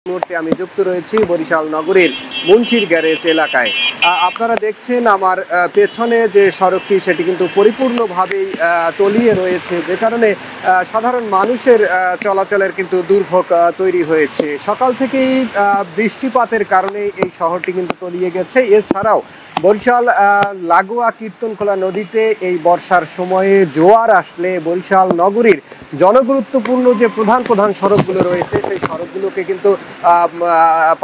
মুহূর্তে আমি যুক্ত রয়েছি বরিশাল নগরীর মুন্সির গ্যারেজ এলাকায়। আপনারা দেখছেন আমার পেছনে যে সড়কটি সেটি কিন্তু পরিপূর্ণভাবেই তলিয়ে রয়েছে, যে কারণে সাধারণ মানুষের চলাচলের কিন্তু দুর্ভোগ তৈরি হয়েছে। সকাল থেকেই বৃষ্টিপাতের কারণে এই শহরটি কিন্তু তলিয়ে গেছে। এছাড়াও বরিশাল লাগোয়া কীর্তনখোলা নদীতে এই বর্ষার সময়ে জোয়ার আসলে বরিশাল নগরীর জনগুরুত্বপূর্ণ যে প্রধান প্রধান সড়কগুলো রয়েছে সেই সড়কগুলোকে কিন্তু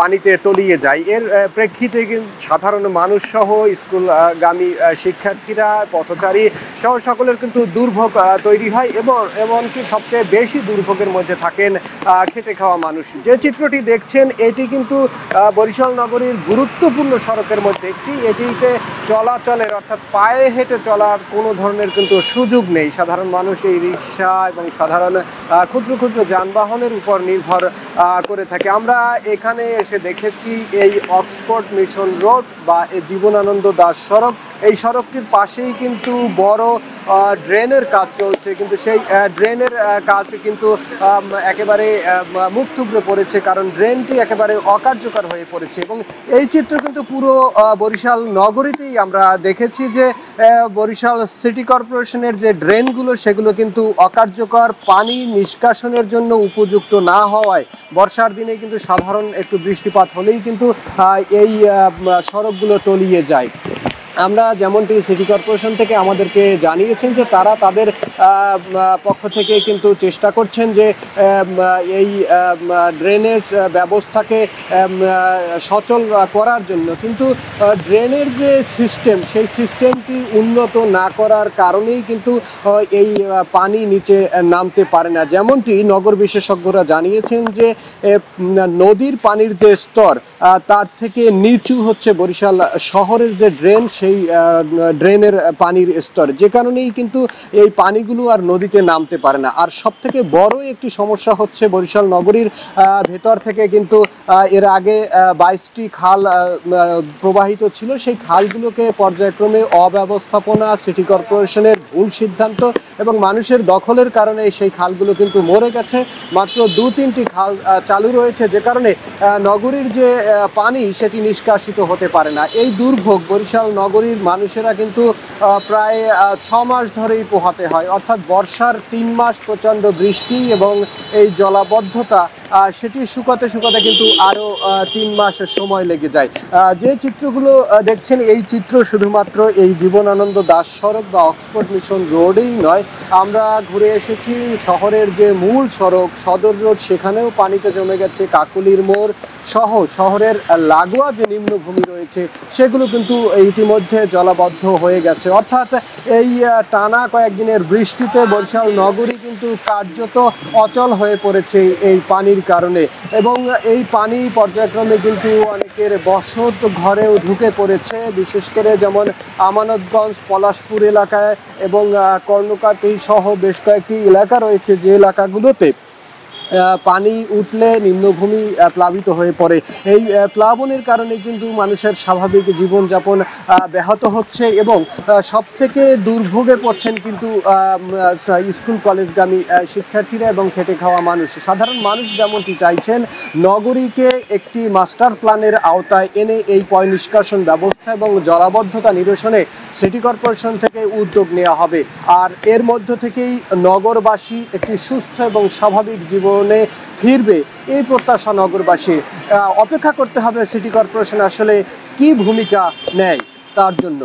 পানিতে তলিয়ে যায়। এর প্রেক্ষিতে কিন্তু সাধারণ মানুষ সহ স্কুলগামী শিক্ষার্থীরা, পথচারী সহ সকলের কিন্তু দুর্ভোগ তৈরি হয় এবং এমনকি সবচেয়ে বেশি দুর্ভোগের মধ্যে থাকেন খেটে খাওয়া মানুষ। যে চিত্রটি দেখছেন এটি কিন্তু বরিশাল নগরীর গুরুত্বপূর্ণ সড়কের মধ্যে একটি। এটিতে চলাচলের অর্থাৎ পায়ে হেঁটে চলার কোনো ধরনের কিন্তু সুযোগ নেই। সাধারণ মানুষ এই রিক্সা এবং সাধারণ ক্ষুদ্র ক্ষুদ্র যানবাহনের উপর নির্ভর করে থাকে। আমরা এখানে এসে দেখেছি এই অক্সফোর্ড মিশন রোড বা জীবনানন্দ দাস সড়ক, এই সড়কটির পাশেই কিন্তু বড় ড্রেনের কাজ চলছে, কিন্তু সেই ড্রেনের কাজ কিন্তু একেবারে মুখ থুবড়ে পড়েছে, কারণ ড্রেনটি একেবারে অকার্যকর হয়ে পড়েছে। এবং এই চিত্র কিন্তু পুরো বরিশাল নগরীতেই আমরা দেখেছি যে বরিশাল সিটি কর্পোরেশনের যে ড্রেনগুলো সেগুলো কিন্তু অকার্যকর, পানি নিষ্কাশনের জন্য উপযুক্ত না হওয়ায় বর্ষার দিনে কিন্তু সাধারণ একটু বৃষ্টিপাত হলেই কিন্তু এই সড়কগুলো তলিয়ে যায়। আমরা যেমনটি সিটি কর্পোরেশন থেকে আমাদেরকে জানিয়েছেন যে তারা তাদের পক্ষ থেকে কিন্তু চেষ্টা করছেন যে এই ড্রেনেজ ব্যবস্থাকে সচল করার জন্য, কিন্তু ড্রেনের যে সিস্টেম সেই সিস্টেমটি উন্নত না করার কারণেই কিন্তু এই পানি নিচে নামতে পারে না। যেমনটি নগর বিশেষজ্ঞরা জানিয়েছেন যে নদীর পানির যে স্তর তার থেকে নিচু হচ্ছে বরিশাল শহরের যে ড্রেন, সেই ড্রেনের পানির স্তর, যে কারণেই কিন্তু এই পানিগুলো আর নদীতে নামতে পারে না। আর সব থেকে বড় একটি সমস্যা হচ্ছে বরিশাল নগরীর ভেতর থেকে কিন্তু এর আগে 22টি খাল প্রবাহিত ছিল, সেই খালগুলোকে পর্যায়ক্রমে অব্যবস্থাপনা, সিটি কর্পোরেশনের ভুল সিদ্ধান্ত এবং মানুষের দখলের কারণে সেই খালগুলো কিন্তু মরে গেছে। মাত্র 2-3টি খাল চালু রয়েছে, যে কারণে নগরীর যে পানি সেটি নিষ্কাশিত হতে পারে না। এই দুর্ভোগ বরিশাল নগরীর মানুষেরা কিন্তু প্রায় 6 মাস ধরেই পোহাতে হয়, অর্থাৎ বর্ষার 3 মাস প্রচণ্ড বৃষ্টি এবং এই জলাবদ্ধতা সেটি শুকাতে শুকাতে কিন্তু আরও 3 মাস সময় লেগে যায়। যে চিত্রগুলো দেখছেন এই চিত্র শুধুমাত্র এই জীবনানন্দ দাস সড়ক বা অক্সফোর্ড মিশন রোডেই নয়, আমরা ঘুরে এসেছি শহরের যে মূল সড়ক সদর রোড, সেখানেও পানিতে জমে গেছে। কাকুলির মোড় সহ শহরের লাগোয়া যে নিম্নভূমি রয়েছে সেগুলো কিন্তু ইতিমধ্যে জলাবদ্ধ হয়ে গেছে। অর্থাৎ এই টানা কয়েকদিনের বৃষ্টিতে বরিশাল নগরী কিন্তু কার্যত অচল হয়ে পড়েছে এই পানির কারণে, এবং এই পানি পর্যায়ক্রমে কিন্তু অনেকের বসত ঘরেও ঢুকে পড়েছে। বিশেষ করে যেমন আমানতগঞ্জ, পলাশপুর এলাকায় এবং কর্ণকাটি সহ বেশ কয়েকটি এলাকা রয়েছে, যে এলাকাগুলোতে পানি উঠলে নিম্নভূমি প্লাবিত হয়ে পড়ে। এই প্লাবনের কারণে কিন্তু মানুষের স্বাভাবিক জীবনযাপন ব্যাহত হচ্ছে এবং সবথেকে দুর্ভোগে পড়ছেন কিন্তু স্কুল কলেজগামী শিক্ষার্থীরা এবং খেটে খাওয়া মানুষ। সাধারণ মানুষ যেমনটি চাইছেন নগরীকে একটি মাস্টার প্ল্যানের আওতায় এনে এই পয় নিষ্কাশন ব্যবস্থা এবং জলাবদ্ধতা নিরসনে সিটি কর্পোরেশন থেকে উদ্যোগ নেওয়া হবে। আর এর মধ্য থেকেই নগরবাসী একটি সুস্থ এবং স্বাভাবিক জীবনে ফিরবে, এই প্রত্যাশা নগরবাসীর। অপেক্ষা করতে হবে সিটি কর্পোরেশন আসলে কি ভূমিকা নেয় তার জন্য।